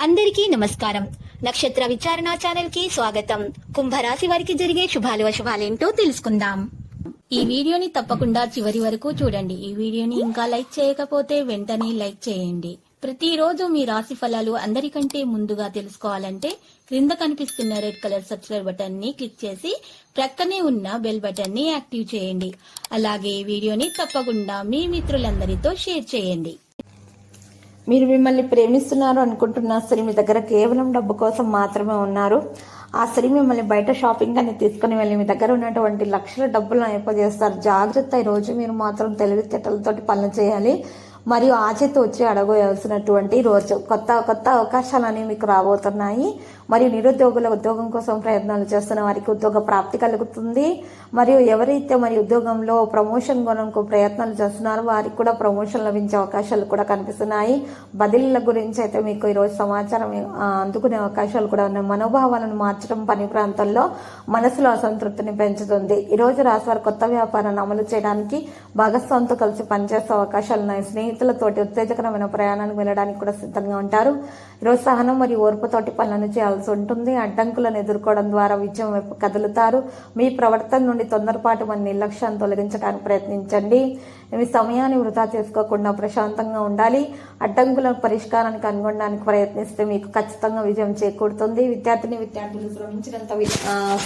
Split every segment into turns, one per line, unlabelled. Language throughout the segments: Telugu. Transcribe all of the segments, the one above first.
అందరికీ నమస్కారం. నక్షత్ర విచారణ ఛానల్ కి స్వాగతం. కుంభరాశి వారికి జరిగే శుభాలు అశుభాలేంటో తెలుసుకుందాం. ఈ వీడియోని తప్పకుండా చివరి వరకు చూడండి. ఈ వీడియోని ఇంకా లైక్ చేయకపోతే వెంటనే లైక్ చేయండి. ప్రతిరోజు మీ రాశి ఫలాలు అందరికంటే ముందుగా తెలుసుకోవాలంటే క్రింద కనిపిస్తున్న రెడ్ కలర్ సబ్స్క్రైబ్ బటన్ ని క్లిక్ చేసి ప్రక్కనే ఉన్న బెల్ బటన్ ని యాక్టివ్ చేయండి. అలాగే ఈ వీడియోని తప్పకుండా మీ మిత్రులందరితో షేర్ చేయండి.
మీరు మిమ్మల్ని ప్రేమిస్తున్నారు అనుకుంటున్న స్త్రీ మీ దగ్గర కేవలం డబ్బు కోసం మాత్రమే ఉన్నారు. ఆ స్త్రీ మిమ్మల్ని బయట షాపింగ్ అని తీసుకుని వెళ్ళి మీ దగ్గర ఉన్నటువంటి లక్షల డబ్బులను అయిపోజేస్తారు. జాగ్రత్త, ఈరోజు మీరు మాత్రం తెలివితేటలతోటి పనులు చేయాలి మరియు ఆచితూ వచ్చి అడగవలసినటువంటి రోజు. కొత్త కొత్త అవకాశాలు అనేవి మీకు రాబోతున్నాయి మరియు నిరుద్యోగుల ఉద్యోగం కోసం ప్రయత్నాలు చేస్తున్న వారికి ఉద్యోగ ప్రాప్తి కలుగుతుంది. మరియు ఎవరైతే మరి ఉద్యోగంలో ప్రమోషన్ కొనకు ప్రయత్నాలు చేస్తున్నారో వారికి కూడా ప్రమోషన్ లభించే అవకాశాలు కూడా కనిపిస్తున్నాయి. బదిలీల గురించి అయితే మీకు ఈరోజు సమాచారం అందుకునే అవకాశాలు కూడా ఉన్నాయి. మనోభావాలను మార్చడం పని ప్రాంతంలో మనసులో అసంతృప్తిని పెంచుతుంది. ఈరోజు రాశివారు కొత్త వ్యాపారాన్ని అమలు చేయడానికి భాగస్వామితో కలిసి పనిచేసే అవకాశాలు ఉన్నాయి. స్నేహితులతోటి ఉత్తేజకరమైన ప్రయాణానికి వెళ్ళడానికి కూడా సిద్ధంగా ఉంటారు. ఈరోజు సహనం మరియు ఓర్పుతోటి పనులను చేయాల్సి ఉంటుంది. అడ్డంకులను ఎదుర్కోవడం ద్వారా విజయం వైపు కదులుతారు. మీ ప్రవర్తన నుండి తొందరపాటు మన నిర్లక్ష్యాన్ని తొలగించడానికి ప్రయత్నించండి. మీ సమయాన్ని వృధా చేసుకోకుండా ప్రశాంతంగా ఉండాలి. అడ్డంకుల పరిష్కారానికి కనుగొనడానికి ప్రయత్నిస్తే మీకు ఖచ్చితంగా విజయం చేకూరుతుంది. విద్యార్థులు శ్రమించినంత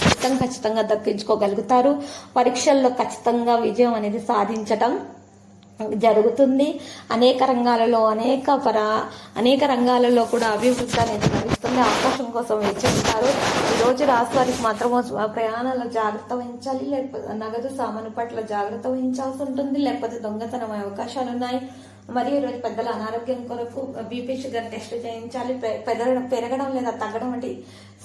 ఫలితం ఖచ్చితంగా దక్కించుకోగలుగుతారు. పరీక్షల్లో ఖచ్చితంగా విజయం అనేది సాధించటం జరుగుతుంది. అనేక రంగాలలో కూడా అభివృద్ధి అనేది లభిస్తుంది. అవకాశం కోసం వేచిస్తారు. ఈరోజు రాశి వారికి మాత్రము ప్రయాణాల్లో జాగ్రత్త వహించాలి, లేకపోతే నగదు సామాను పట్ల జాగ్రత్త వహించాల్సి ఉంటుంది, లేకపోతే దొంగతనం అవకాశాలు ఉన్నాయి. మరియు ఈరోజు పెద్దల అనారోగ్యం కొరకు బీపీ షుగర్ టెస్ట్ చేయించాలి. పెరగడం లేదా తగ్గడం వంటి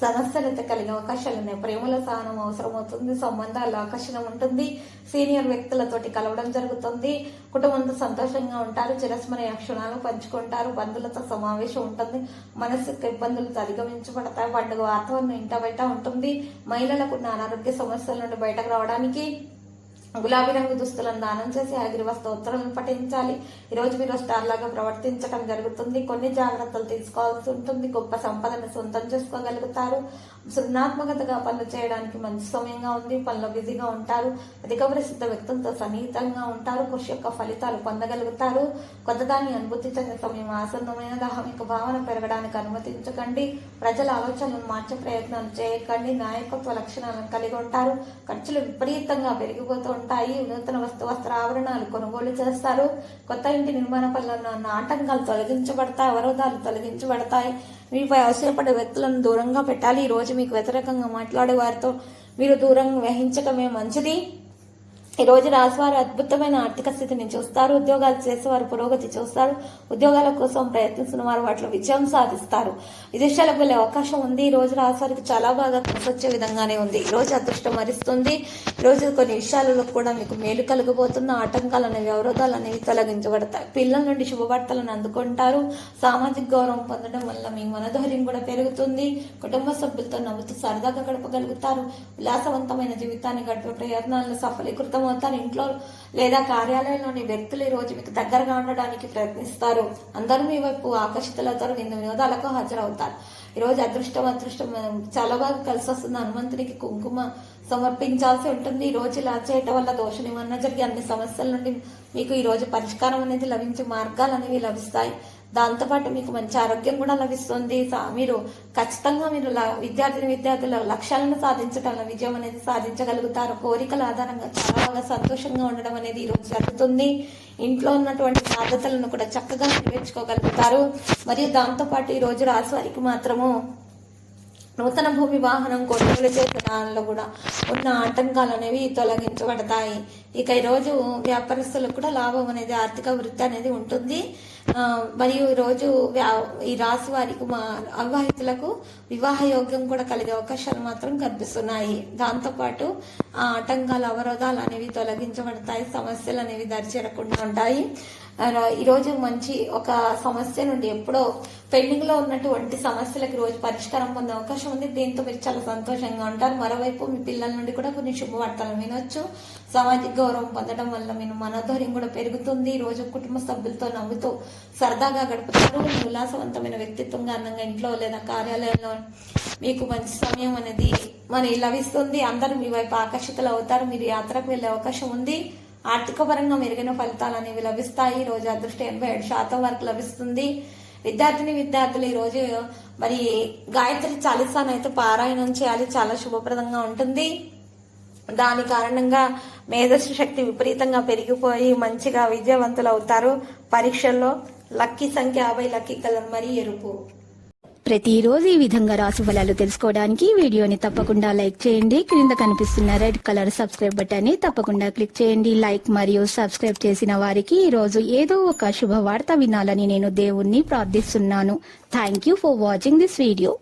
సమస్యలు అయితే కలిగే అవకాశాలు ఉన్నాయి. ప్రేమలో సహనం అవసరమవుతుంది. సంబంధాల్లో ఆకర్షణ ఉంటుంది. సీనియర్ వ్యక్తులతోటి కలవడం జరుగుతుంది. కుటుంబంతో సంతోషంగా ఉంటారు. చిరస్మరణ క్షణాలు పంచుకుంటారు. బంధువులతో సమావేశం ఉంటుంది. మనసుకు ఇబ్బందులు అధిగమించబడతాయి. పండుగ వాతావరణం ఇంట బయట ఉంటుంది. మహిళలకు ఉన్న అనారోగ్య సమస్యల నుండి బయటకు రావడానికి గులాబీ రంగు దుస్తులను దానం చేసి అగిరివ స్తోత్రాలను పఠించాలి. ఈరోజు మీరు స్టార్ లాగా ప్రవర్తించడం జరుగుతుంది. కొన్ని జాగ్రత్తలు తీసుకోవాల్సి ఉంటుంది. గొప్ప సంపదను సొంతం చేసుకోగలుగుతారు. సృజనాత్మకతగా పనులు చేయడానికి మంచి సమయంగా ఉంది. పనులు బిజీగా ఉంటారు. అధిక ప్రసిద్ధ వ్యక్తులతో సన్నిహితంగా ఉంటారు. కృషి యొక్క ఫలితాలు పొందగలుగుతారు. కొత్తదాన్ని అనుభూతి చెందే సమయం ఆసన్నమైన దాహమిక భావన పెరగడానికి అనుమతించకండి. ప్రజల ఆలోచనలను మార్చే ప్రయత్నాలు చేయకండి. నాయకత్వ లక్షణాలను కలిగి ఉంటారు. ఖర్చులు విపరీతంగా పెరిగిపోతూ ఉంటాయి. నూతన వస్త్ర ఆభరణాలు కొనుగోలు చేస్తారు. కొత్త ఇంటి నిర్మాణ పనులను ఉన్న ఆటంకాలు తొలగించబడతాయి. అవరోధాలు తొలగించబడతాయి. మీపై అవసరపడే వ్యక్తులను దూరంగా పెట్టాలి. ఈ రోజు మీకు వ్యతిరేకంగా మాట్లాడే వారితో మీరు దూరంగా వహించటమే మంచిది. ఈ రోజు రాశివారు అద్భుతమైన ఆర్థిక స్థితిని చూస్తారు. ఉద్యోగాలు చేసేవారు పురోగతి చూస్తారు. ఉద్యోగాల కోసం ప్రయత్నిస్తున్న వారు వాటిలో విజయం సాధిస్తారు. విదేశాలకు వెళ్లే అవకాశం ఉంది. ఈ రోజు రాశివారికి చాలా బాగా కలిసి వచ్చే విధంగానే ఉంది. ఈ రోజు అదృష్టం వరిస్తుంది. ఈ రోజు కొన్ని విషయాలలో కూడా మీకు మేలు కలగబోతున్న ఆటంకాలు అనేవి అవరోధాలు అనేవి తొలగించబడతాయి. పిల్లల నుండి శుభవార్తలను అందుకుంటారు. సామాజిక గౌరవం పొందడం వల్ల మీ మనోధైర్యం కూడా పెరుగుతుంది. కుటుంబ సభ్యులతో నవ్వుతూ సరదాగా గడపగలుగుతారు. విలాసవంతమైన జీవితాన్ని గడిపే ప్రయత్నాలను సఫలీకృతం అవుతారు. ఇంట్లో లేదా కార్యాలయంలోని వ్యక్తులు ఈ రోజు మీకు దగ్గరగా ఉండడానికి ప్రయత్నిస్తారు. అందరూ మీ వైపు ఆకర్షితులవుతారు. విందు వినోదాలకు హాజరవుతారు. ఈ రోజు అదృష్టం చాలా బాగా కలిసి వస్తుంది. హనుమంతునికి కుంకుమ సమర్పించాల్సి ఉంటుంది. ఈ రోజు ఇలా చేయటం వల్ల దోష నివారణ జరిగి అన్ని సమస్యల నుండి మీకు ఈ రోజు పరిష్కారం అనేది లభించే మార్గాలు అనేవి లభిస్తాయి. దాంతోపాటు మీకు మంచి ఆరోగ్యం కూడా లభిస్తుంది. మీరు ఖచ్చితంగా విద్యార్థుల లక్ష్యాలను సాధించడంలో విజయం అనేది సాధించగలుగుతారు. కోరికల ఆధారంగా చాలా బాగా సంతోషంగా ఉండడం అనేది ఈ రోజు జరుగుతుంది. ఇంట్లో ఉన్నటువంటి బాధ్యతలను కూడా చక్కగా నెరవేర్చుకోగలుగుతారు. మరియు దాంతోపాటు ఈ రోజు రాశి వారికి మాత్రము నూతన భూమి వాహనం కొనుగోలు చేసే దానిలో కూడా ఉన్న ఆటంకాలు అనేవి తొలగించబడతాయి. ఇక ఈరోజు వ్యాపారస్తులకు కూడా లాభం అనేది ఆర్థిక వృద్ధి అనేది ఉంటుంది. మరియు ఈరోజు ఈ రాశి వారికి అవివాహితులకు వివాహ యోగ్యం కూడా కలిగే అవకాశాలు మాత్రం కనిపిస్తున్నాయి. దాంతోపాటు ఆ ఆటంకాలు అవరోధాలు అనేవి తొలగించబడతాయి. సమస్యలు అనేవి దరిచేరకుండా ఉంటాయి. ఈరోజు మంచి ఒక సమస్య నుండి ఎప్పుడో పెండింగ్ లో ఉన్నటువంటి సమస్యలకు రోజు పరిష్కారం పొందే అవకాశం ఉంది. దీంతో మీరు చాలా సంతోషంగా ఉంటారు. మరోవైపు మీ పిల్లల నుండి కూడా కొన్ని శుభవార్తలు వినొచ్చు. సామాజిక గౌరవం పొందడం వల్ల మీ మనోధైర్యం కూడా పెరుగుతుంది. రోజు కుటుంబ సభ్యులతో నవ్వుతూ సరదాగా గడుపుతారు. మీ ఉల్లాసవంతమైన వ్యక్తిత్వంగా అందంగా ఇంట్లో లేదా కార్యాలయంలో మీకు మంచి సమయం అనేది లభిస్తుంది. అందరూ మీ వైపు ఆకర్షితులు అవుతారు. మీరు యాత్రకు వెళ్లే అవకాశం ఉంది. ఆర్థిక పరంగా మెరుగైన ఫలితాలు అనేవి లభిస్తాయి. ఈ రోజు అదృష్టం 87% వరకు లభిస్తుంది. విద్యార్థులు ఈ రోజు మరి గాయత్రి చాలీసాను అయితే పారాయణం చేయాలి. చాలా శుభప్రదంగా ఉంటుంది. దాని కారణంగా మేధస్సు శక్తి విపరీతంగా పెరిగిపోయి మంచిగా విజయవంతులు అవుతారు. పరీక్షల్లో లక్కీ సంఖ్య 50, లక్కీ కలర్ మరి ఎరుపు.
ప్రతిరోజు ఈ విధంగా రాశి ఫలాలు తెలుసుకోవడానికి వీడియోని తప్పకుండా లైక్ చేయండి. క్రింద కనిపిస్తున్న రెడ్ కలర్ సబ్స్క్రైబ్ బటన్ ని తప్పకుండా క్లిక్ చేయండి. లైక్ మరియు సబ్స్క్రైబ్ చేసిన వారికి ఈ రోజు ఏదో ఒక శుభవార్త వినాలని నేను దేవుణ్ణి ప్రార్థిస్తున్నాను. Thank you for watching this video.